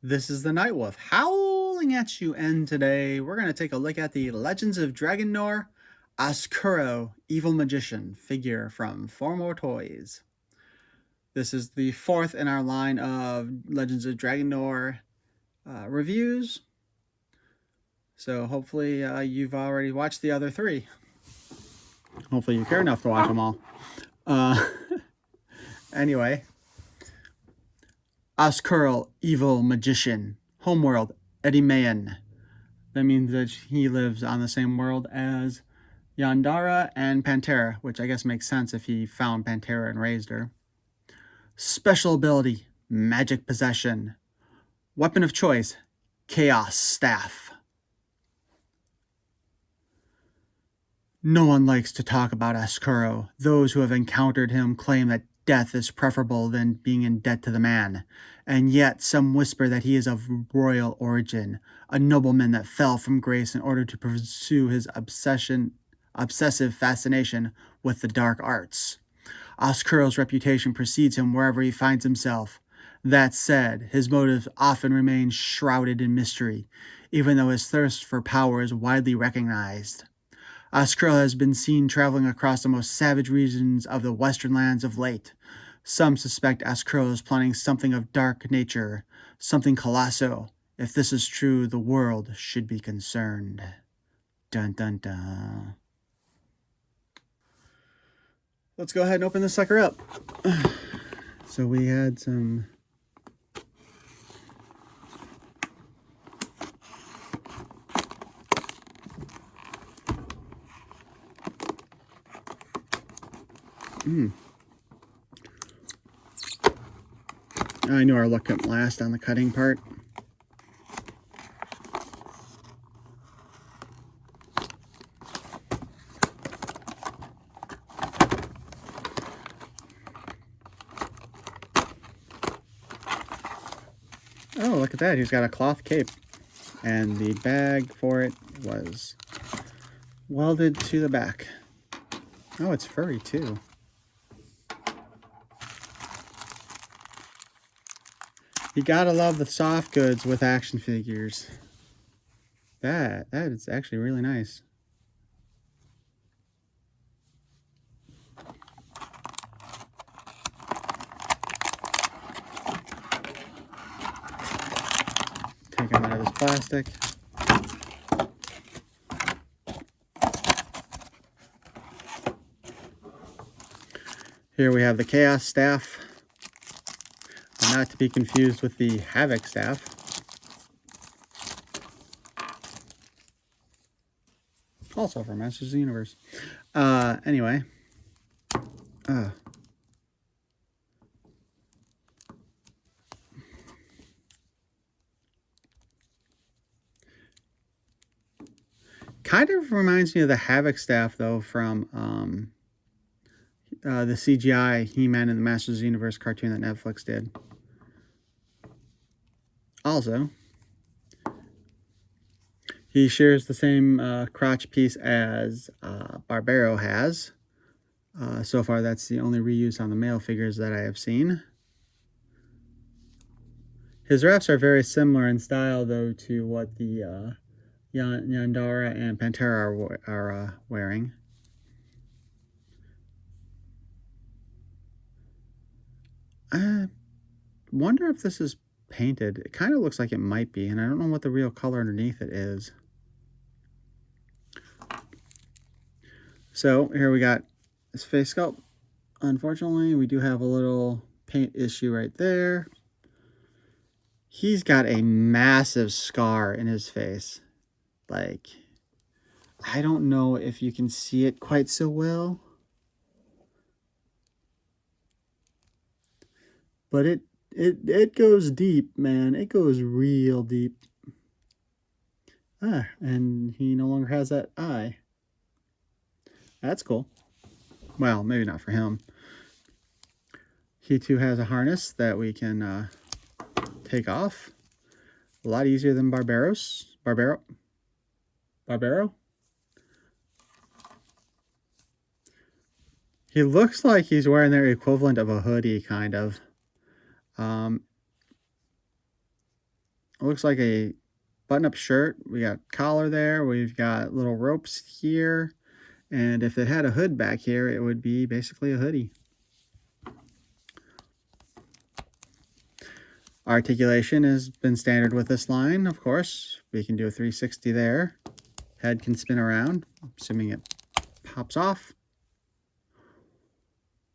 This is the Nightwolf howling at you, and today we're going to take a look at the Legends of Dragonore Oskuro Evil Magician figure from Four More Toys. This is the fourth in our line of Legends of Dragonore reviews, so hopefully you've already watched the other three. Hopefully you care enough to watch them all. Anyway, Oskuro Evil Magician, Homeworld, Eddie Mayan. That means that he lives on the same world as Yondara and Pantera, which I guess makes sense if he found Pantera and raised her. Special ability, Magic Possession. Weapon of choice, Chaos Staff. No one likes to talk about Oskuro. Those who have encountered him claim that death is preferable than being in debt to the man. And yet some whisper that he is of royal origin, a nobleman that fell from grace in order to pursue his obsessive fascination with the dark arts. Oskuro's reputation precedes him wherever he finds himself. That said, his motives often remain shrouded in mystery, even though his thirst for power is widely recognized. Oskuro has been seen traveling across the most savage regions of the western lands of late. Some suspect Oskuro is planning something of dark nature, something colossal. If this is true, the world should be concerned. Dun dun dun. Let's go ahead and open this sucker up. So we had some I knew our luck couldn't last on the cutting part. Oh, look at that. He's got a cloth cape. And the bag for it was welded to the back. Oh, it's furry too. You gotta love the soft goods with action figures. That is actually really nice. Take him out of this plastic. Here we have the Chaos Staff. Not to be confused with the Havoc Staff. Also for Masters of the Universe. Anyway. Kind of reminds me of the Havoc Staff, though, from the CGI He-Man and the Masters of the Universe cartoon that Netflix did. Also, he shares the same crotch piece as Barbaro has. So far, that's the only reuse on the male figures that I have seen. His wraps are very similar in style, though, to what the Yondara and Pantera are wearing. I wonder if this is painted. It kind of looks like it might be, and I don't know what the real color underneath it is. So here we got this face sculpt. Unfortunately, we do have a little paint issue right there. He's got a massive scar in his face. Like, I don't know if you can see it quite so well, but it goes deep, man. It goes real deep. And he no longer has that eye. That's cool. Well, maybe not for him. He too has a harness that we can take off. A lot easier than Barbaro. He looks like he's wearing their equivalent of a hoodie, kind of. looks like a button-up shirt. We got collar there. We've got little ropes here. And if it had a hood back here, it would be basically a hoodie. Articulation has been standard with this line, of course. We can do a 360 there. Head can spin around, assuming it pops off.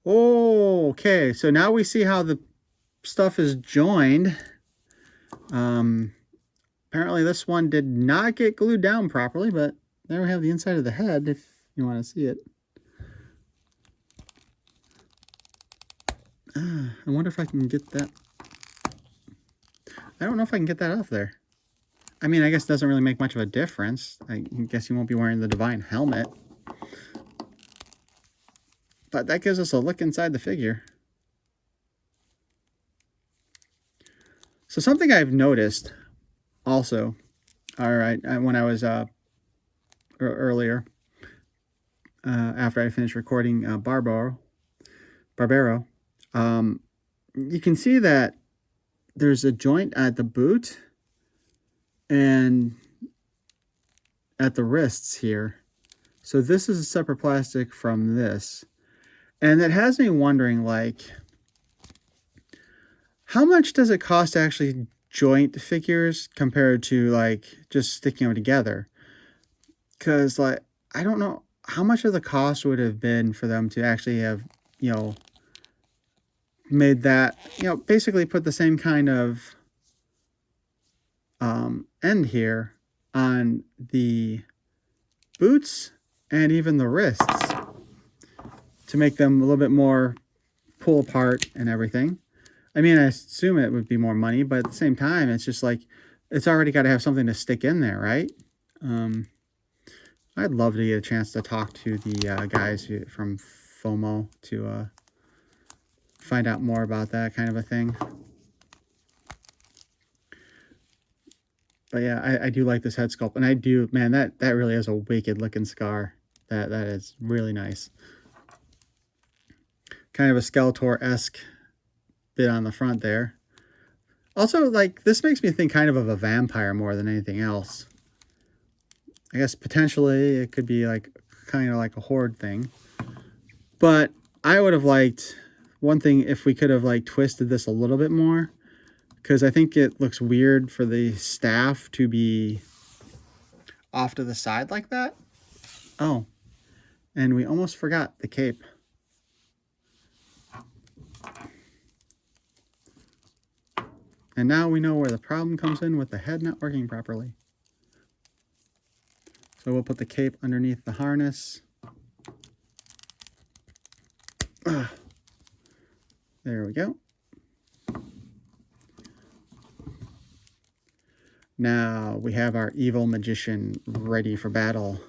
Oh, okay, so now we see how the stuff is joined. Apparently this one did not get glued down properly, but there we have the inside of the head if you want to see it. I wonder if I can get that. I don't know if I can get that off there. I mean, I guess it doesn't really make much of a difference. I guess you won't be wearing the divine helmet. But that gives us a look inside the figure. So something I've noticed also, when I was earlier, after I finished recording Barbaro, you can see that there's a joint at the boot and at the wrists here. So this is a separate plastic from this. And that has me wondering, like, how much does it cost to actually joint figures compared to, like, just sticking them together? Because, like, I don't know how much of the cost would have been for them to actually have, you know, made that, you know, basically put the same kind of end here on the boots and even the wrists to make them a little bit more pull apart and everything. I mean, I assume it would be more money, but at the same time, it's just like, it's already got to have something to stick in there, right? I'd love to get a chance to talk to the guys from FOMO to find out more about that kind of a thing. But yeah, I do like this head sculpt, and I do, man, that really is a wicked looking scar. That is really nice. Kind of a Skeletor-esque bit on the front there. Also, like, this makes me think kind of a vampire more than anything else. I guess potentially it could be like kind of like a horde thing. But I would have liked one thing if we could have like twisted this a little bit more, because I think it looks weird for the staff to be off to the side like that. Oh, and we almost forgot the cape. And now we know where the problem comes in with the head not working properly. So we'll put the cape underneath the harness. There we go. Now we have our evil magician ready for battle.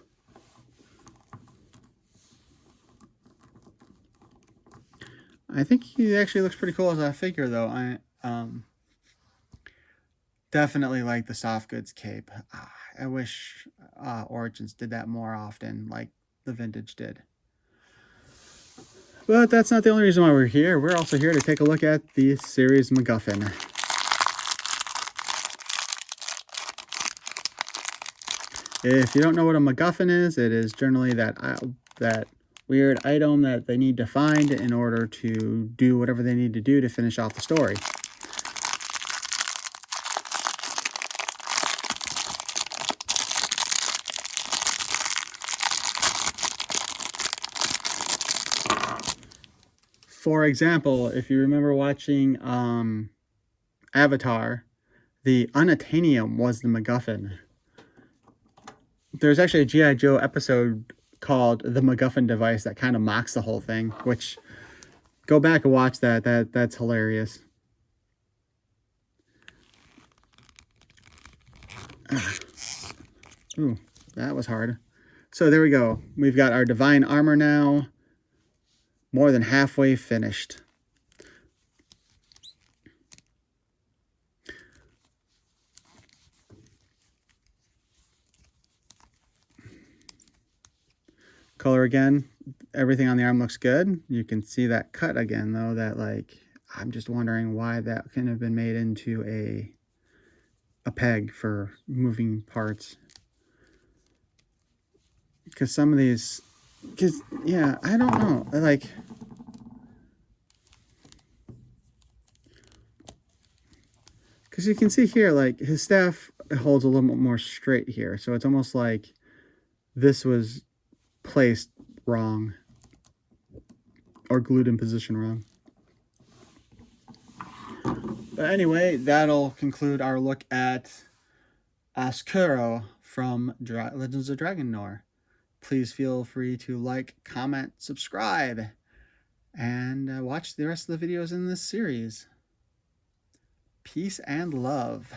I think he actually looks pretty cool as a figure, though. I definitely like the soft goods cape. I wish Origins did that more often, like the Vintage did. But that's not the only reason why we're here. We're also here to take a look at the series MacGuffin. If you don't know what a MacGuffin is, it is generally that weird item that they need to find in order to do whatever they need to do to finish off the story. For example, if you remember watching Avatar, the Unobtainium was the MacGuffin. There's actually a G.I. Joe episode called The MacGuffin Device that kind of mocks the whole thing, which, go back and watch that. That's hilarious. Ooh, that was hard. So there we go. We've got our divine armor now. More than halfway finished. Color again. Everything on the arm looks good. You can see that cut again, though, that, like, I'm just wondering why that couldn't have been made into a a peg for moving parts. Because some of these, because, yeah, I don't know. Like, because you can see here, like, his staff holds a little bit more straight here. So it's almost like this was placed wrong or glued in position wrong. But anyway, that'll conclude our look at Oskuro from Legends of Dragonore. Please feel free to like, comment, subscribe, and watch the rest of the videos in this series. Peace and love.